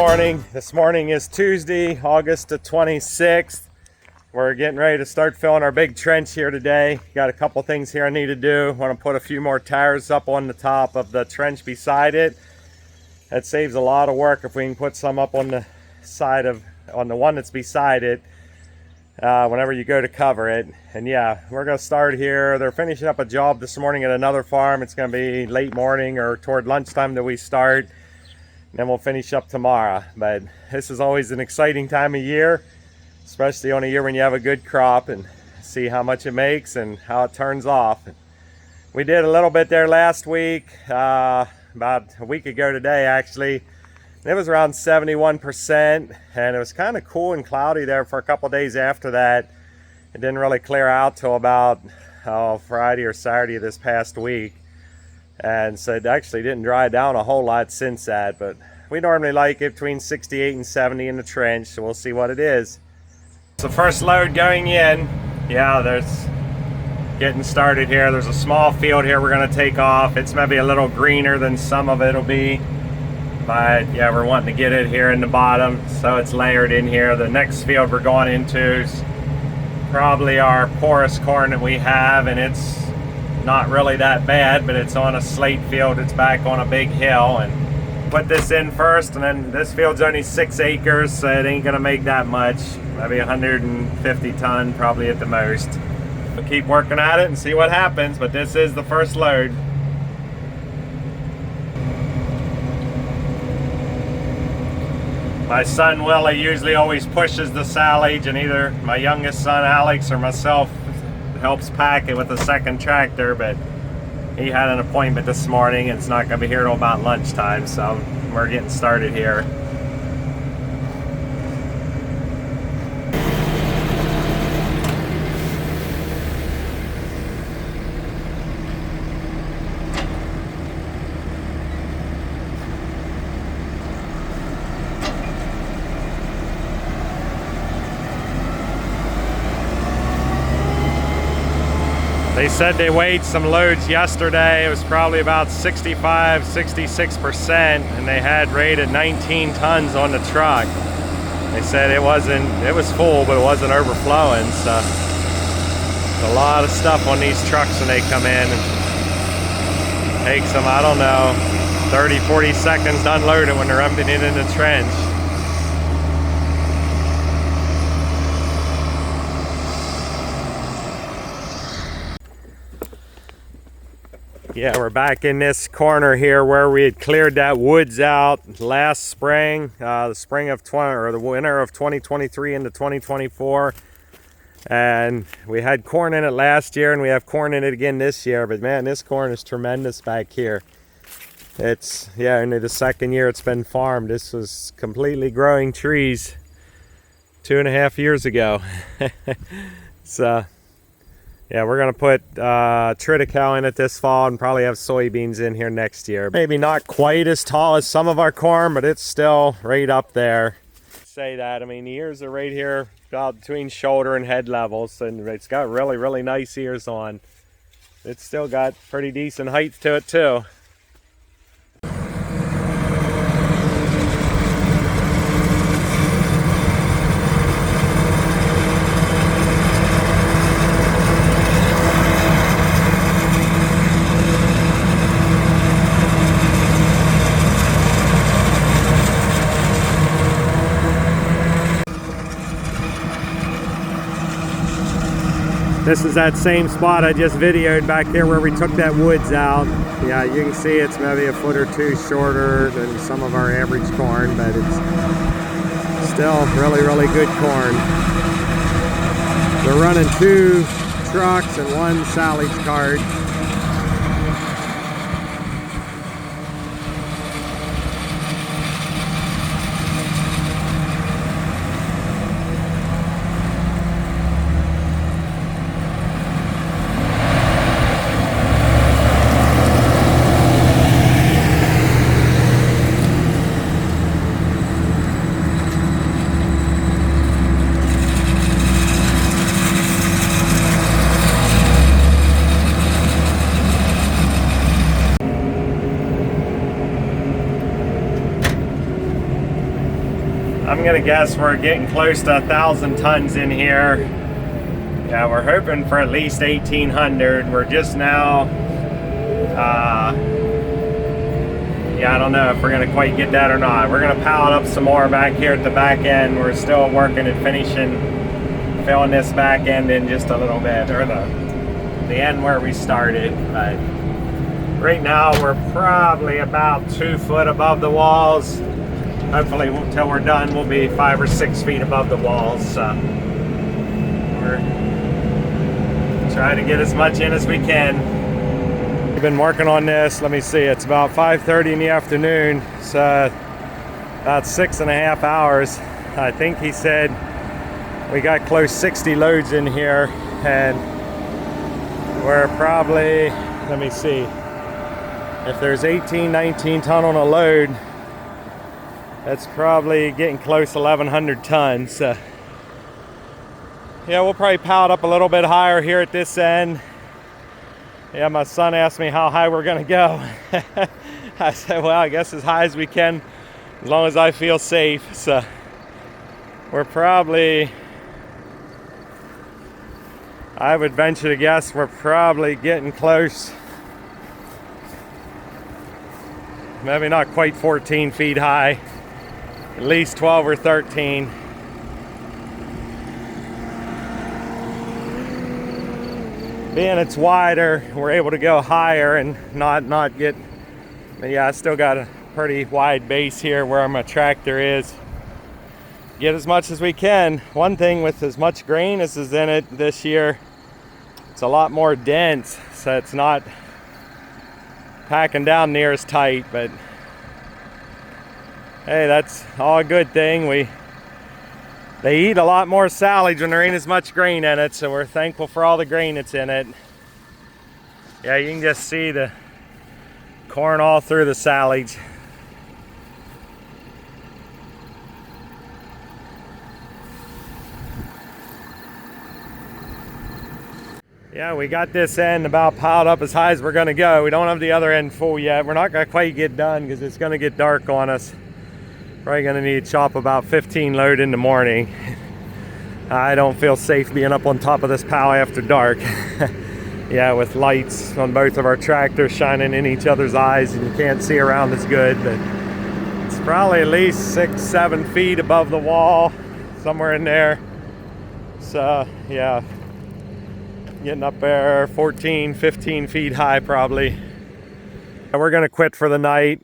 morning. This morning is Tuesday, August the 26th. We're getting ready to start filling our big trench here today. Got a couple things here I need to do. Want to put a few more tires up on the top of the trench beside it. That saves a lot of work if we can put some up on the side of, on the one that's beside it, whenever you go to cover it. And yeah, we're going to start here. They're finishing up a job this morning at another farm. It's going to be late morning or toward lunchtime that we start. And then we'll finish up tomorrow. But this is always an exciting time of year, especially on a year when you have a good crop, and see how much it makes and how it turns off. We did a little bit there last week, about a week ago today actually. It was around 71%, and it was kind of cool and cloudy there for a couple days after that. It didn't really clear out till about Friday or Saturday of this past week. And so it actually didn't dry down a whole lot since that, but we normally like it between 68 and 70 in the trench, so we'll see what it is. So first load going in. Yeah, there's getting started here. There's a small field here we're going to take off. It's maybe a little greener than some of it'll be, but yeah, we're wanting to get it here in the bottom so it's layered in here. The next field we're going into is probably our poorest corn that we have, and it's not really that bad, but it's on a slate field. It's back on a big hill, and put this in first, and then this field's only 6 acres, so it ain't gonna make that much, maybe 150 ton probably at the most. We'll keep working at it and see what happens, but this is the first load. My son Willie usually always pushes the silage, and either my youngest son Alex or myself helps pack it with the second tractor, but he had an appointment this morning and it's not going to be here till about lunchtime, so we're getting started here. They said they weighed some loads yesterday. It was probably about 65–66%, and they had rated 19 tons on the truck. They said it was full, but it wasn't overflowing. So a lot of stuff on these trucks when they come in. It takes them, I don't know, 30–40 seconds to unload it when they're emptying it in the trench. Yeah, we're back in this corner here where we had cleared that woods out last spring, the winter of 2023 into 2024. And we had corn in it last year, and we have corn in it again this year. But man, this corn is tremendous back here. It's, yeah, only the second year it's been farmed. This was completely growing trees 2.5 years ago. So yeah, we're going to put triticale in it this fall and probably have soybeans in here next year. Maybe not quite as tall as some of our corn, but it's still right up there. Say that, I mean, the ears are right here about between shoulder and head levels, and it's got really, really nice ears on. It's still got pretty decent height to it too. This is that same spot I just videoed back there where we took that woods out. Yeah, you can see it's maybe a foot or two shorter than some of our average corn, but it's still really, really good corn. We're running 2 trucks and 1 silage cart. I'm gonna guess we're getting close to 1,000 tons in here. Yeah, we're hoping for at least 1,800. We're just now, yeah, I don't know if we're gonna quite get that or not. We're gonna pallet up some more back here at the back end. We're still working at finishing, filling this back end in just a little bit, or the end where we started. But right now we're probably about 2 foot above the walls. Hopefully until we're done we'll be 5 or 6 feet above the walls. So we're trying to get as much in as we can. We've been working on this, let me see, it's about 5:30 in the afternoon. It's about 6.5 hours. I think he said we got close 60 loads in here, and we're probably, let me see, if there's 18, 19 ton on a load, that's probably getting close to 1,100 tons. Yeah, we'll probably pallet up a little bit higher here at this end. Yeah, my son asked me how high we're gonna go. I said, well, I guess as high as we can, as long as I feel safe. So we're probably, I would venture to guess we're probably getting close. Maybe not quite 14 feet high, at least 12 or 13. Being it's wider, we're able to go higher and not get, but yeah, I still got a pretty wide base here where my tractor is. Get as much as we can. One thing with as much grain as is in it this year, it's a lot more dense, so it's not packing down near as tight, but hey, that's all a good thing. They eat a lot more silage when there ain't as much grain in it, so we're thankful for all the grain that's in it. Yeah, you can just see the corn all through the silage. Yeah, we got this end about piled up as high as we're gonna go. We don't have the other end full yet. We're not gonna quite get done because it's gonna get dark on us. Probably gonna need to chop about 15 load in the morning. I don't feel safe being up on top of this pile after dark. Yeah, with lights on both of our tractors shining in each other's eyes, and you can't see around as good, but it's probably at least 6, 7 feet above the wall, somewhere in there. So yeah, getting up there 14, 15 feet high probably. We're gonna quit for the night.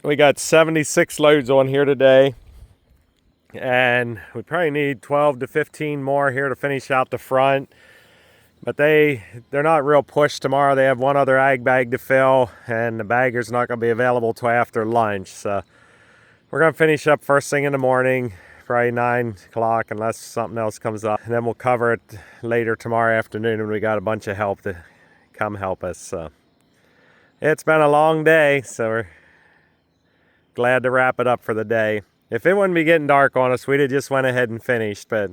We got 76 loads on here today, and we probably need 12 to 15 more here to finish out the front. But they're not real pushed tomorrow. They have one other ag bag to fill, and the bagger's not going to be available till after lunch. So we're going to finish up first thing in the morning, probably 9 o'clock, unless something else comes up. And then we'll cover it later tomorrow afternoon when we got a bunch of help to come help us. So it's been a long day, so we're glad to wrap it up for the day. If it wouldn't be getting dark on us, we'd have just went ahead and finished, but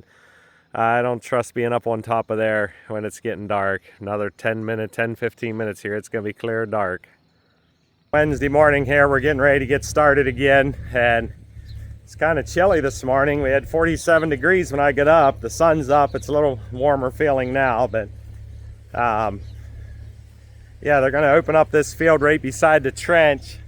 I don't trust being up on top of there when it's getting dark. Another 10, 15 minutes here, it's gonna be clear dark. Wednesday morning here, we're getting ready to get started again, and it's kind of chilly this morning. We had 47 degrees when I got up. The sun's up, it's a little warmer feeling now, but yeah, they're gonna open up this field right beside the trench.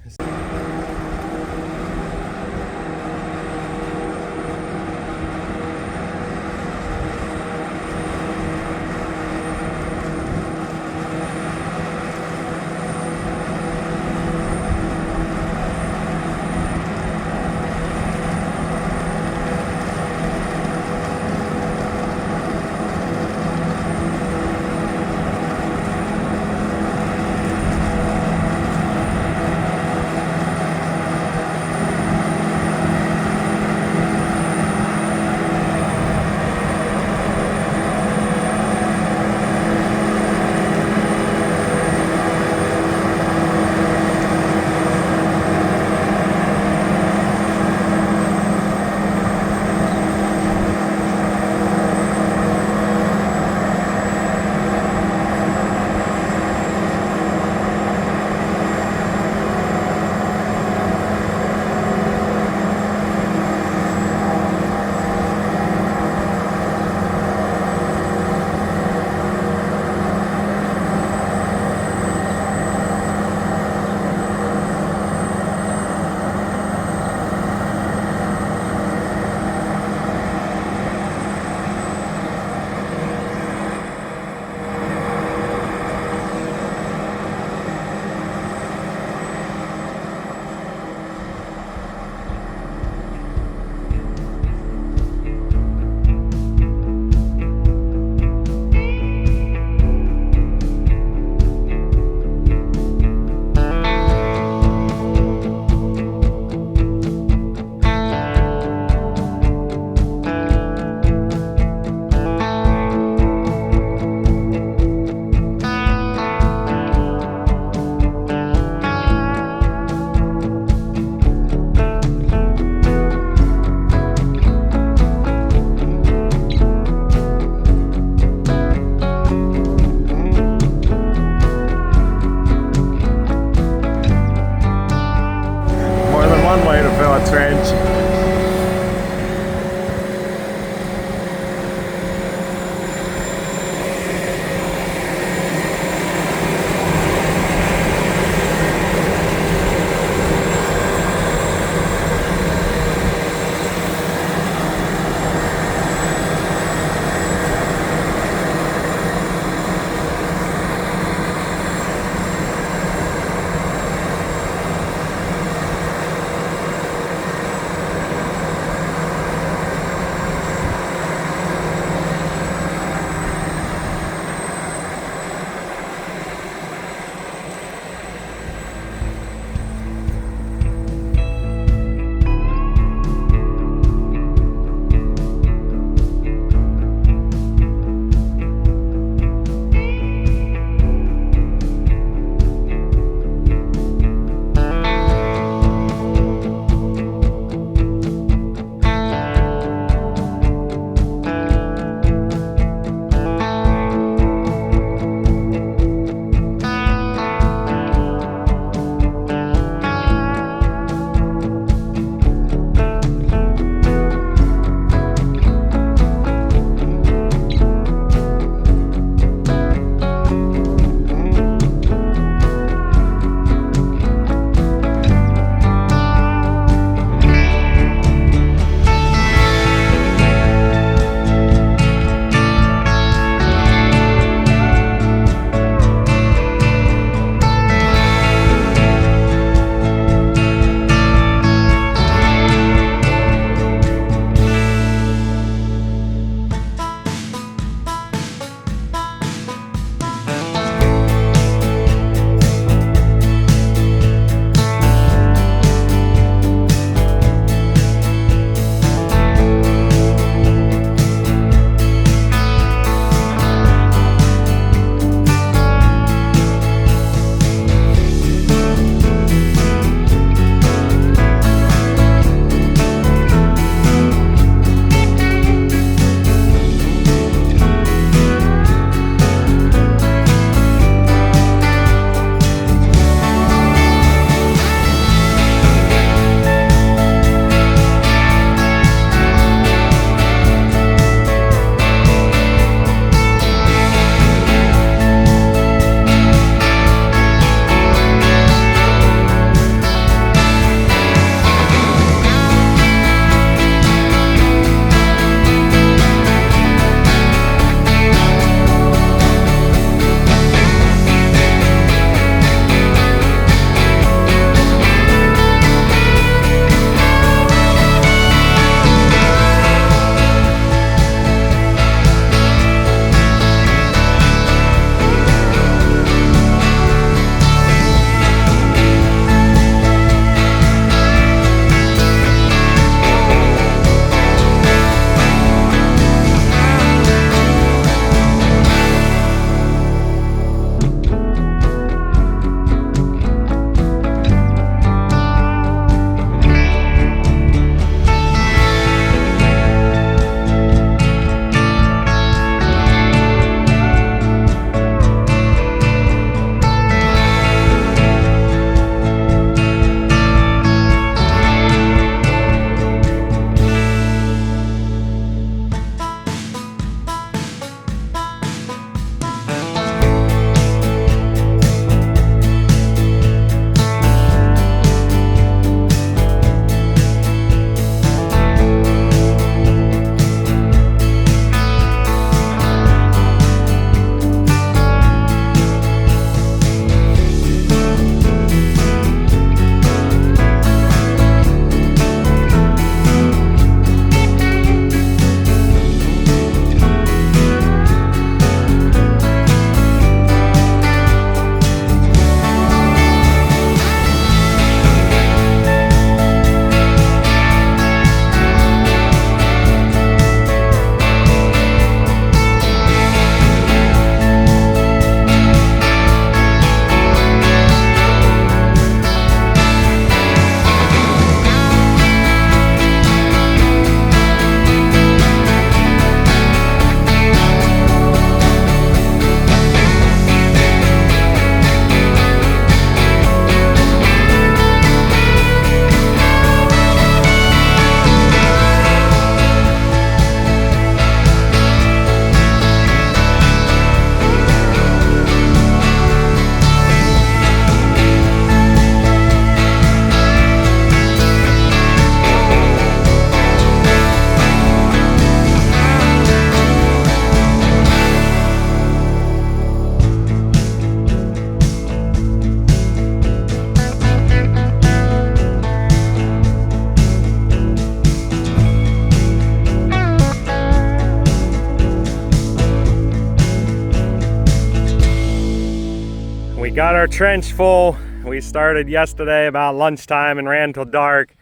got our trench full. We started yesterday about lunchtime and ran till dark.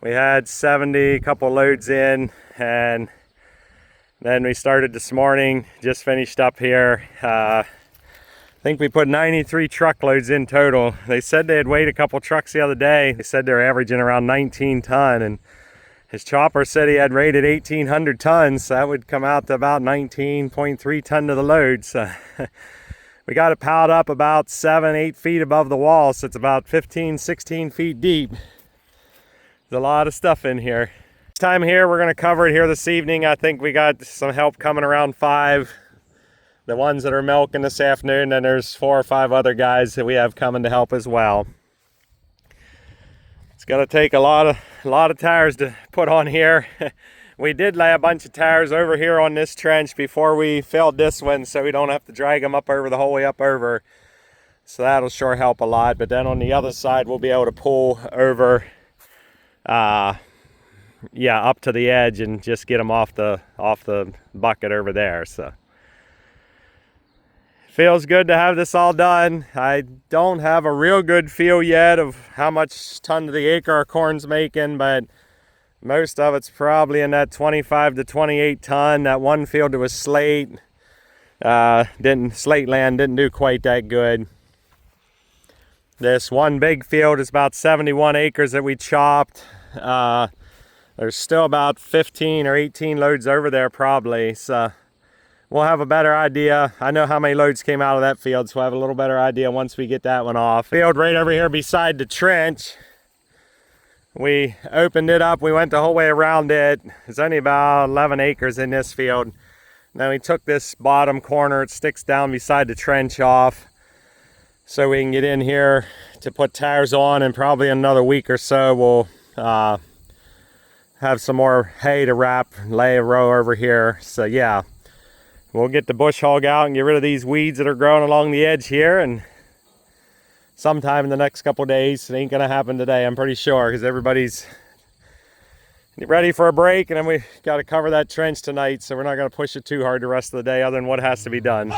We had 70, couple loads in, and then we started this morning, just finished up here. I think we put 93 truckloads in total. They said they had weighed a couple trucks the other day. They said they're averaging around 19 ton, and his chopper said he had rated 1,800 tons, so that would come out to about 19.3 ton to the load. So we got it piled up about 7-8 feet above the wall, so it's about 15-16 feet deep. There's a lot of stuff in here. This time here, we're gonna cover it here this evening. I think we got some help coming around 5. The ones that are milking this afternoon, and there's 4 or 5 other guys that we have coming to help as well. It's gonna take a lot of tires to put on here. We did lay a bunch of tires over here on this trench before we filled this one, so we don't have to drag them up over the whole way up over. So that'll sure help a lot. But then on the other side, we'll be able to pull over, up to the edge and just get them off the bucket over there. So feels good to have this all done. I don't have a real good feel yet of how much ton to the acre our corn's making, but most of it's probably in that 25 to 28 ton. That one field that was slate, slate land didn't do quite that good. This one big field is about 71 acres that we chopped. There's still about 15 or 18 loads over there probably, so we'll have a better idea. I know how many loads came out of that field, so we'll have a little better idea once we get that one off. Field right over here beside the trench. We opened it up, we went the whole way around it. There's only about 11 acres in this field. Then we took this bottom corner, it sticks down beside the trench off, so we can get in here to put tires on, and probably in another week or so we'll have some more hay to wrap, lay a row over here. So yeah, we'll get the bush hog out and get rid of these weeds that are growing along the edge here, and sometime in the next couple days. It ain't gonna happen today, I'm pretty sure, because everybody's ready for a break, and then we got to cover that trench tonight, so we're not gonna push it too hard the rest of the day other than what has to be done.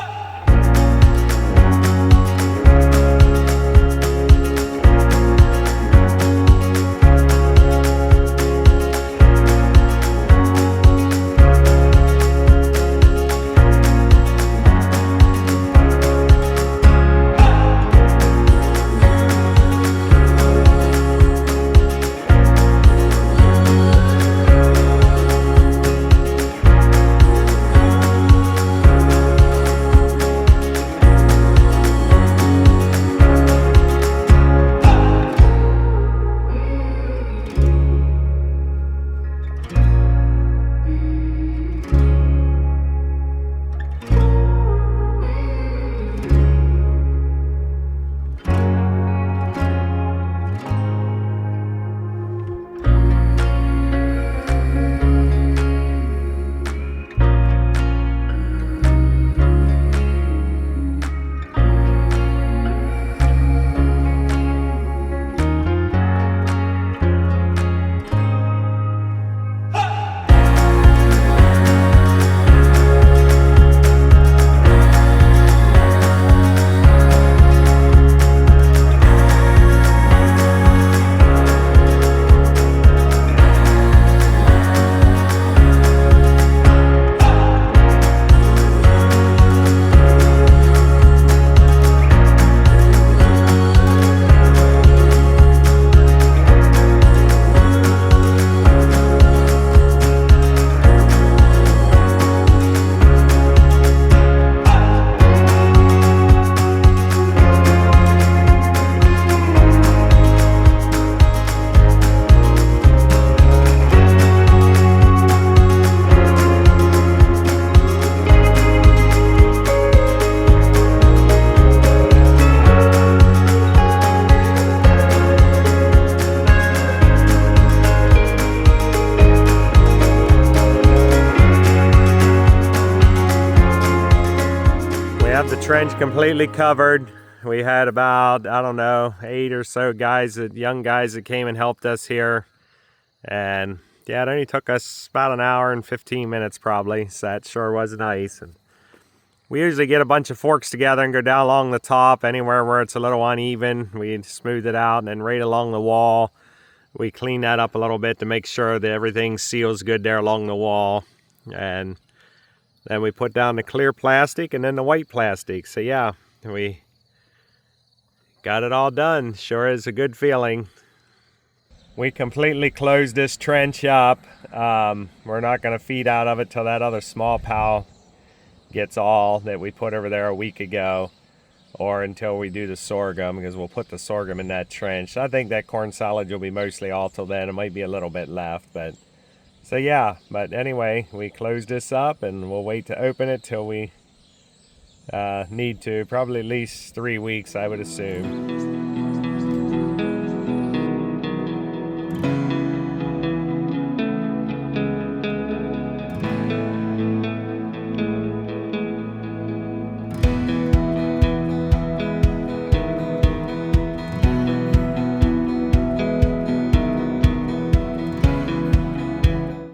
Trench completely covered. We had about, I don't know, 8 or so guys, young guys that came and helped us here. And yeah, it only took us about an hour and 15 minutes probably, so that sure was nice. And We usually get a bunch of forks together and go down along the top. Anywhere where it's a little uneven, we smooth it out, and then right along the wall, we clean that up a little bit to make sure that everything seals good there along the wall. And then we put down the clear plastic and then the white plastic. So yeah, we got it all done. Sure is a good feeling. We completely closed this trench up. We're not going to feed out of it till that other small pile gets all that we put over there a week ago, or until we do the sorghum, because we'll put the sorghum in that trench. I think that corn silage will be mostly all till then. It might be a little bit left, but so yeah. But anyway, we closed this up and we'll wait to open it till we need to. Probably at least 3 weeks, I would assume.